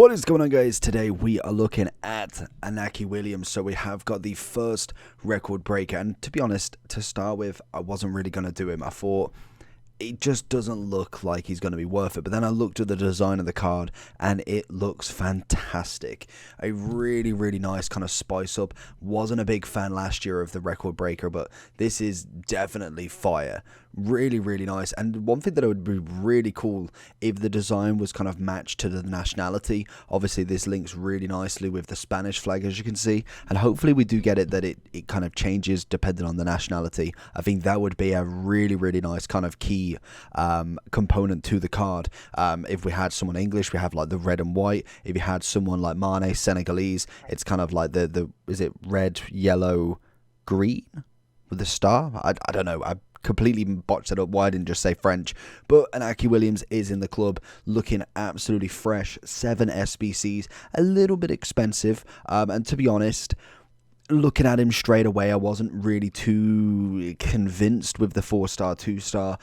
What is going on, guys? Today we are looking at Inaki Williams. So we have got the first record breaker, and to be honest, to start with, I wasn't really going to do him. I thought it just doesn't look like he's going to be worth it. But then I looked at the design of the card and it looks fantastic. A really, really nice kind of spice up. Wasn't a big fan last year of the record breaker, but this is definitely fire. Really, really nice. And one thing that would be really cool if the design was kind of matched to the nationality. Obviously, this links really nicely with the Spanish flag, as you can see. And hopefully we do get it that it kind of changes depending on the nationality. I think that would be a really, really nice kind of key component to the card. If we had someone English, we have like the red and white. If you had someone like Mane, Senegalese, it's kind of like the is it red, yellow, green with the star? I don't know. I completely botched it up. Why I didn't just say French? But Inaki Williams is in the club, looking absolutely fresh. 7 SBCs, a little bit expensive, and to be honest, looking at him straight away, I wasn't really too convinced with the 4-star, 2-star.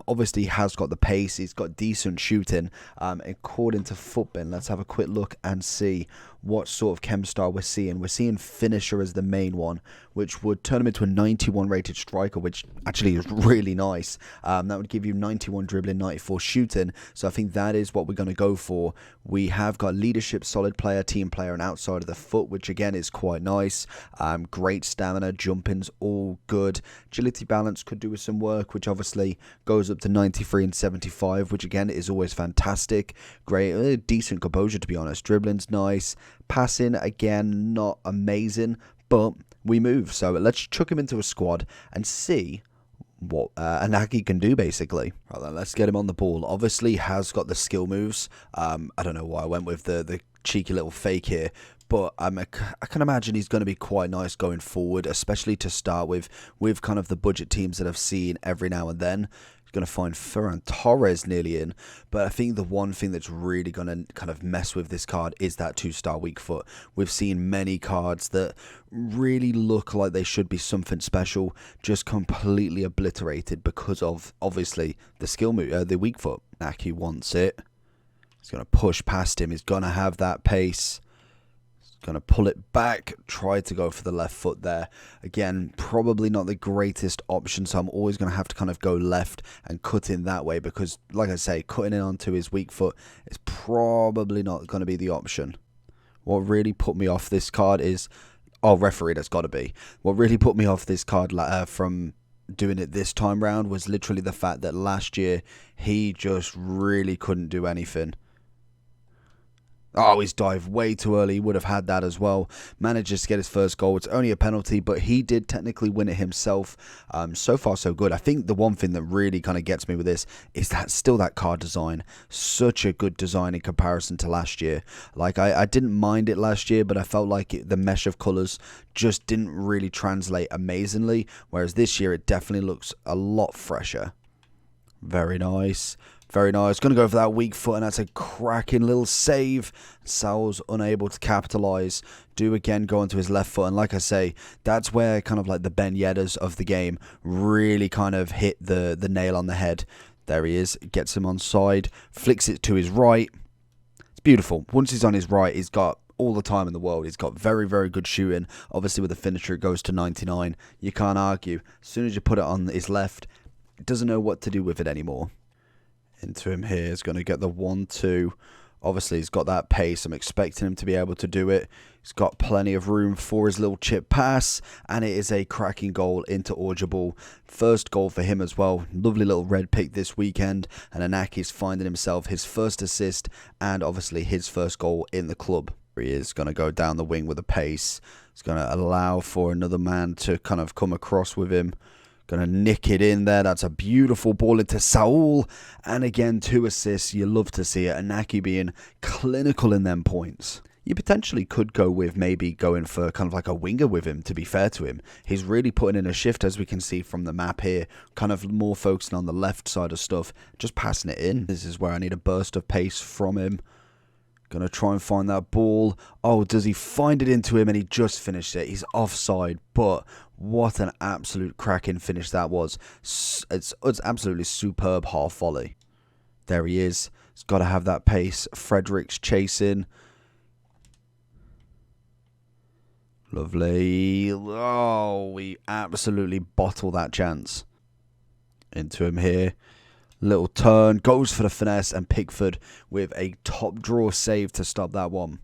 Obviously, he has got the pace. He's got decent shooting. According to Futbin, let's have a quick look and see what sort of chem star we're seeing. We're seeing finisher as the main one, which would turn him into a 91 rated striker, which actually is really nice. That would give you 91 dribbling, 94 shooting. So I think that is what we're going to go for. We have got leadership, solid player, team player, and outside of the foot, which again is quite nice. Great stamina, jumping's all good. Agility balance could do with some work, which obviously goes up to 93 and 75, which again is always fantastic. Great, decent composure, to be honest. Dribbling's nice. Passing, again, not amazing, but we move. So let's chuck him into a squad and see what Inaki can do, basically. Right then, let's get him on the ball. Obviously, has got the skill moves. I don't know why I went with the cheeky little fake here, but I can imagine he's going to be quite nice going forward, especially to start with kind of the budget teams that I've seen every now and then. Going to find Ferran Torres nearly in, but I think the one thing that's really going to kind of mess with this card is that 2-star weak foot. We've seen many cards that really look like they should be something special, just completely obliterated because of obviously the skill move, the weak foot. Inaki wants it. He's going to push past him. He's going to have that pace. Going to pull it back, try to go for the left foot there. Again, probably not the greatest option, so I'm always going to have to kind of go left and cut in that way because, like I say, cutting in onto his weak foot is probably not going to be the option. What really put me off this card is... Oh, referee, that's got to be. What really put me off this card from doing it this time round was literally the fact that last year he just really couldn't do anything. Oh, he's dived way too early. He would have had that as well. Manages to get his first goal. It's only a penalty, but he did technically win it himself. So far, so good. I think the one thing that really kind of gets me with this is that still that card design. Such a good design in comparison to last year. Like, I didn't mind it last year, but I felt like the mesh of colours just didn't really translate amazingly. Whereas this year, it definitely looks a lot fresher. Very nice. Very nice. Going to go for that weak foot, and that's a cracking little save. Saul's unable to capitalise. Do again go onto his left foot, and like I say, that's where kind of like the Ben Yeddas of the game really kind of hit the nail on the head. There he is. Gets him on side. Flicks it to his right. It's beautiful. Once he's on his right, he's got all the time in the world. He's got very, very good shooting. Obviously, with the finisher, it goes to 99. You can't argue. As soon as you put it on his left, it doesn't know what to do with it anymore. Into him here. He's going to get the 1-2. Obviously, he's got that pace. I'm expecting him to be able to do it. He's got plenty of room for his little chip pass, and it is a cracking goal into Orgerball. First goal for him as well. Lovely little red pick this weekend, and Inaki's finding himself his first assist and obviously his first goal in the club. He is going to go down the wing with a pace. He's going to allow for another man to kind of come across with him. Going to nick it in there. That's a beautiful ball into Saul. And again, 2 assists. You love to see it. Inaki being clinical in them points. You potentially could go with maybe going for kind of like a winger with him, to be fair to him. He's really putting in a shift, as we can see from the map here. Kind of more focusing on the left side of stuff. Just passing it in. This is where I need a burst of pace from him. Going to try and find that ball. Oh, does he find it into him? And he just finished it. He's offside, but what an absolute cracking finish that was. It's absolutely superb half volley. There he is. He's got to have that pace. Fredericks chasing. Lovely. Oh, we absolutely bottle that chance. Into him here. Little turn. Goes for the finesse. And Pickford with a top draw save to stop that one.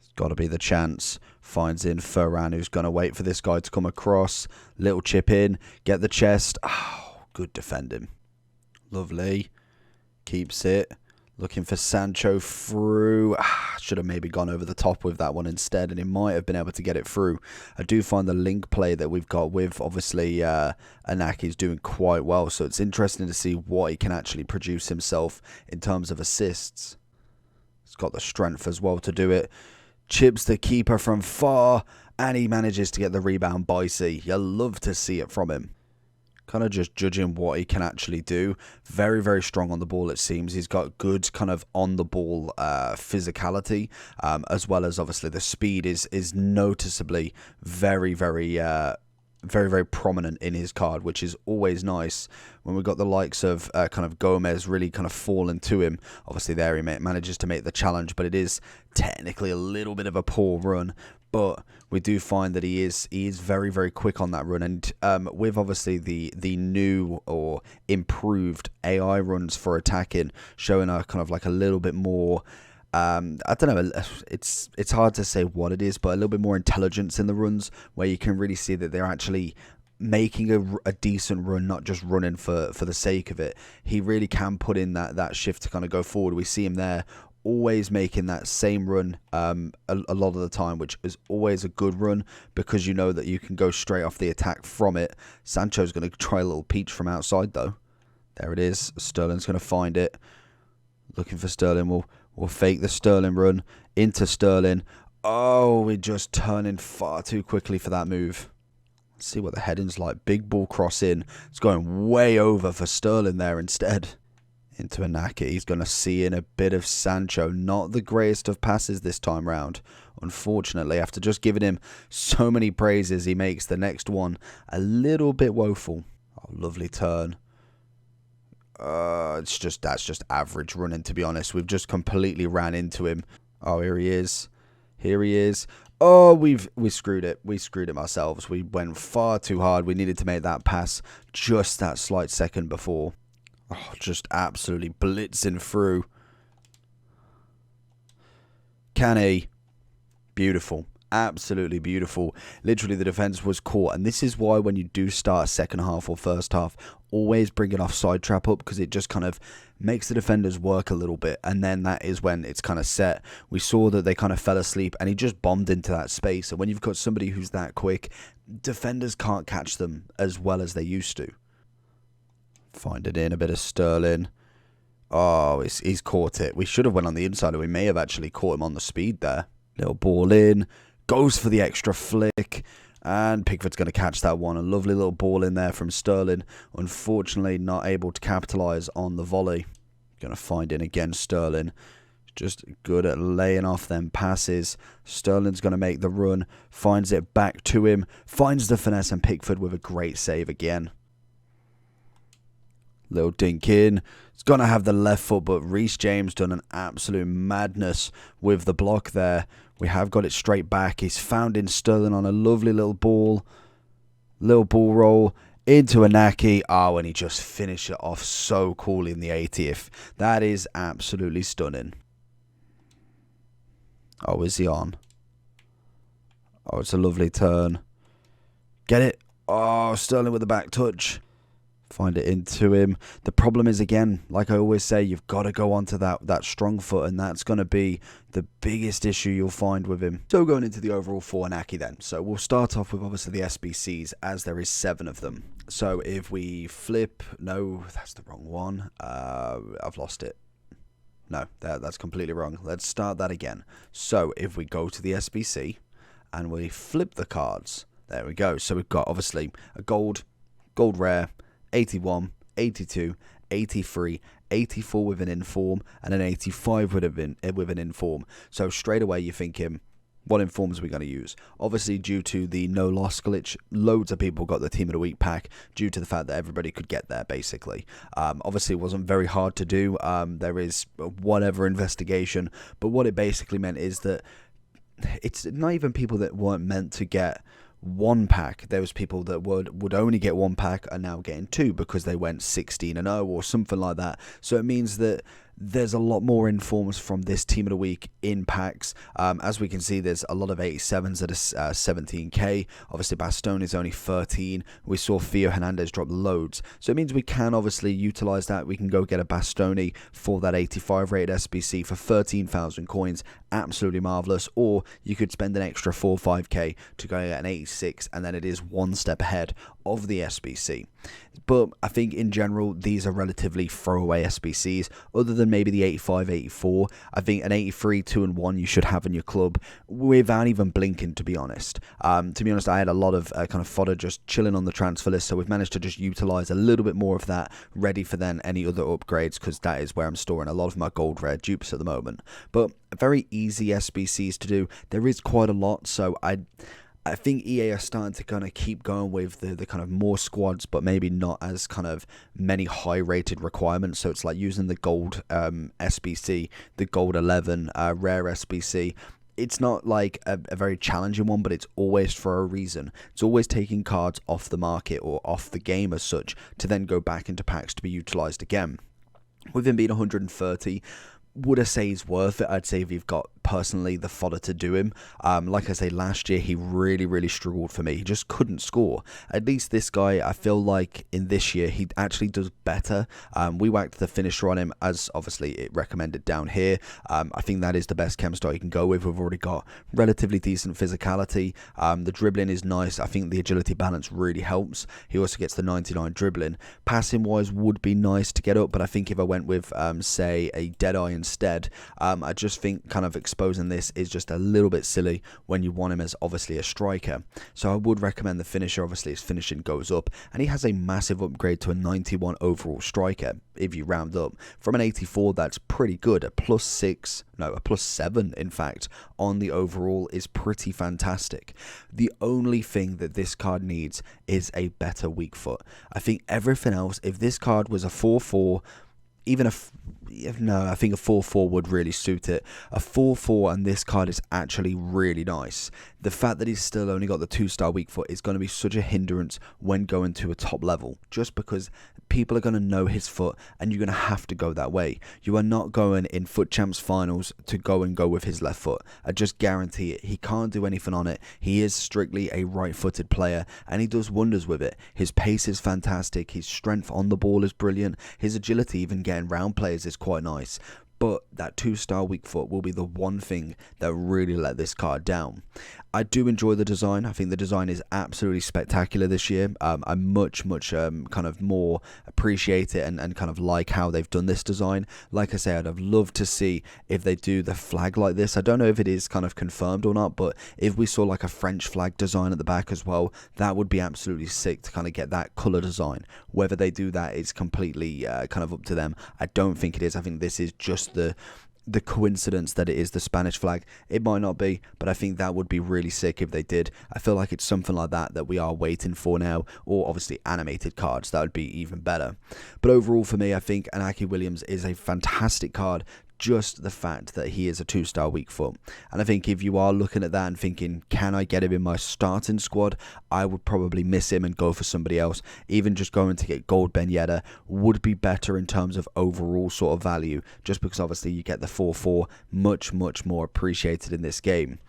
It's got to be the chance. Finds in Ferran, who's going to wait for this guy to come across. Little chip in. Get the chest. Oh, good defending. Lovely. Keeps it. Looking for Sancho through. Should have maybe gone over the top with that one instead, and he might have been able to get it through. I do find the link play that we've got with, obviously, Inaki is doing quite well, so it's interesting to see what he can actually produce himself in terms of assists. He's got the strength as well to do it. Chips the keeper from far, and he manages to get the rebound by C. You love to see it from him. Kind of just judging what he can actually do. Very, very strong on the ball, it seems. He's got good kind of on-the-ball physicality, as well as, obviously, the speed is noticeably very, very prominent in his card, which is always nice. When we've got the likes of kind of Gomez really kind of falling to him. Obviously, there he manages to make the challenge, but it is technically a little bit of a poor run. But we do find that he is very, very quick on that run. And with obviously the new or improved AI runs for attacking, showing a kind of like a little bit more, I don't know, it's hard to say what it is, but a little bit more intelligence in the runs, where you can really see that they're actually making a decent run, not just running for the sake of it. He really can put in that shift to kind of go forward. We see him there always making that same run a lot of the time, which is always a good run because you know that you can go straight off the attack from it. Sancho's going to try a little peach from outside though. There it is. Sterling's going to find it. Looking for Sterling. We'll fake the Sterling run into Sterling. Oh, we're just turning far too quickly for that move. Let's see what the heading's like. Big ball cross in. It's going way over for Sterling there instead. Into Inaki. He's going to see in a bit of Sancho. Not the greatest of passes this time round. Unfortunately, after just giving him so many praises, he makes the next one a little bit woeful. Oh, lovely turn. That's just average running, to be honest. We've just completely ran into him. Oh, here he is. Here he is. Oh, we screwed it. We screwed it ourselves. We went far too hard. We needed to make that pass just that slight second before. Oh, just absolutely blitzing through. Kane. Beautiful. Absolutely beautiful. Literally, the defense was caught. And this is why when you do start second half or first half, always bring an offside trap up, because it just kind of makes the defenders work a little bit. And then that is when it's kind of set. We saw that they kind of fell asleep and he just bombed into that space. And when you've got somebody who's that quick, defenders can't catch them as well as they used to. Find it in a bit of Sterling. Oh, he's caught it. We should have went on the inside, and we may have actually caught him on the speed there. Little ball in. Goes for the extra flick. And Pickford's going to catch that one. A lovely little ball in there from Sterling. Unfortunately, not able to capitalise on the volley. Going to find in again, Sterling. Just good at laying off them passes. Sterling's going to make the run. Finds it back to him. Finds the finesse, and Pickford with a great save again. Little dink in. It's going to have the left foot, but Reece James done an absolute madness with the block there. We have got it straight back. He's found in Sterling on a lovely little ball. Little ball roll into Inaki. Oh, and he just finished it off so coolly in the 80th. That is absolutely stunning. Oh, is he on? Oh, it's a lovely turn. Get it? Oh, Sterling with the back touch. Find it into him. The problem is, again, like I always say, you've got to go onto that strong foot, and that's going to be the biggest issue you'll find with him. So going into the overall for Inaki then. So we'll start off with obviously the SBCs, as there is 7 of them. So if we flip, no, that's the wrong one. I've lost it. No, that's completely wrong. Let's start that again. So if we go to the SBC and we flip the cards, there we go. So we've got obviously a gold rare, 81, 82, 83, 84 with an inform, and an 85 with an inform. So straight away you're thinking, what informs are we going to use? Obviously, due to the no loss glitch, loads of people got the Team of the Week pack due to the fact that everybody could get there, basically. Obviously, it wasn't very hard to do. There is whatever investigation, but what it basically meant is that it's not even people that weren't meant to get one pack. There was people that would only get one pack are now getting two because they went 16-0 or something like that. So it means that there's a lot more informs from this Team of the Week in packs. As we can see, there's a lot of 87s at a 17k. Obviously, Bastoni is only 13. We saw Theo Hernandez drop loads. So it means we can obviously utilize that. We can go get a Bastoni for that 85 rated SBC for 13,000 coins. Absolutely marvelous. Or you could spend an extra 4 or 5k to go get an 86, and then it is one step ahead of the SBC. But I think in general, these are relatively throwaway SBCs, other than maybe the 85, 84. I think an 83, 2 and 1 you should have in your club without even blinking, to be honest. I had a lot of kind of fodder just chilling on the transfer list, so we've managed to just utilize a little bit more of that, ready for then any other upgrades, because that is where I'm storing a lot of my gold rare dupes at the moment. But very easy SBCs to do. There is quite a lot, so I think EA are starting to kind of keep going with the kind of more squads, but maybe not as kind of many high-rated requirements. So it's like using the gold SBC, the gold 11 rare SBC. It's not like a very challenging one, but it's always for a reason. It's always taking cards off the market or off the game as such to then go back into packs to be utilized again. With him being 130, would I say he's worth it? I'd say if you've got personally the fodder to do him. Like I say, last year he really struggled for me. He just couldn't score. At least this guy, I feel like in this year he actually does better. We whacked the finisher on him, as obviously it recommended down here. I think that is the best chem style you can go with. We've already got relatively decent physicality. The dribbling is nice. I think the agility balance really helps. He also gets the 99 dribbling. Passing wise would be nice to get up, but I think if I went with say a Deadeye instead, I just think kind of exposing this is just a little bit silly when you want him as obviously a striker. So I would recommend the finisher. Obviously his finishing goes up, and he has a massive upgrade to a 91 overall striker. If you round up from an 84, that's pretty good. A +7 in fact on the overall is pretty fantastic. The only thing that this card needs is a better weak foot. I think everything else, if this card was a 4-4, even I think a 4-4 would really suit it. A 4-4 and this card is actually really nice. The fact that he's still only got the 2-star weak foot is going to be such a hindrance when going to a top level, just because people are going to know his foot and you're going to have to go that way. You are not going in FUT Champs finals to go with his left foot. I just guarantee it. He can't do anything on it. He is strictly a right-footed player and he does wonders with it. His pace is fantastic. His strength on the ball is brilliant. His agility, even getting round players, is quite nice. But that 2-star weak foot will be the one thing that really let this card down. I do enjoy the design. I think the design is absolutely spectacular this year. I much kind of more appreciate it and kind of like how they've done this design. Like I said, I'd have loved to see if they do the flag like this. I don't know if it is kind of confirmed or not, but if we saw like a French flag design at the back as well, that would be absolutely sick to kind of get that color design. Whether they do that is completely kind of up to them. I don't think it is. I think this is just the coincidence that it is the Spanish flag. It might not be, but I think that would be really sick if they did. I feel like it's something like that we are waiting for now, or obviously animated cards. That would be even better. But overall for me, I think Inaki Williams is a fantastic card. Just the fact that he is a 2-star weak foot. And I think if you are looking at that and thinking, can I get him in my starting squad, I would probably miss him and go for somebody else. Even just going to get Gold Ben Yedder would be better in terms of overall sort of value, just because obviously you get the 4-4 much more appreciated in this game.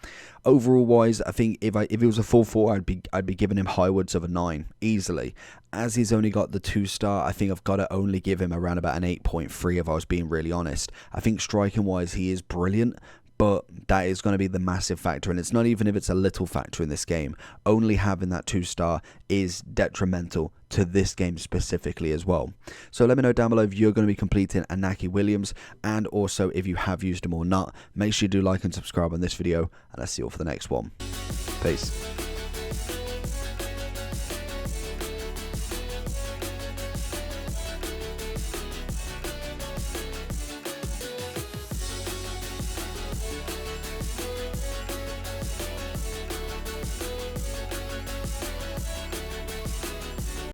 Overall wise, I think if it was a 4-4, I'd be giving him highwards of a 9 easily. As he's only got the 2-star, I think I've got to only give him around about an 8.3 if I was being really honest. I think striking wise he is brilliant, but that is going to be the massive factor, and it's not even if it's a little factor in this game. Only having that 2-star is detrimental to this game specifically as well. So let me know down below if you're going to be completing Inaki Williams, and also if you have used him or not. Make sure you do like and subscribe on this video, and I'll see you all for the next one. Peace.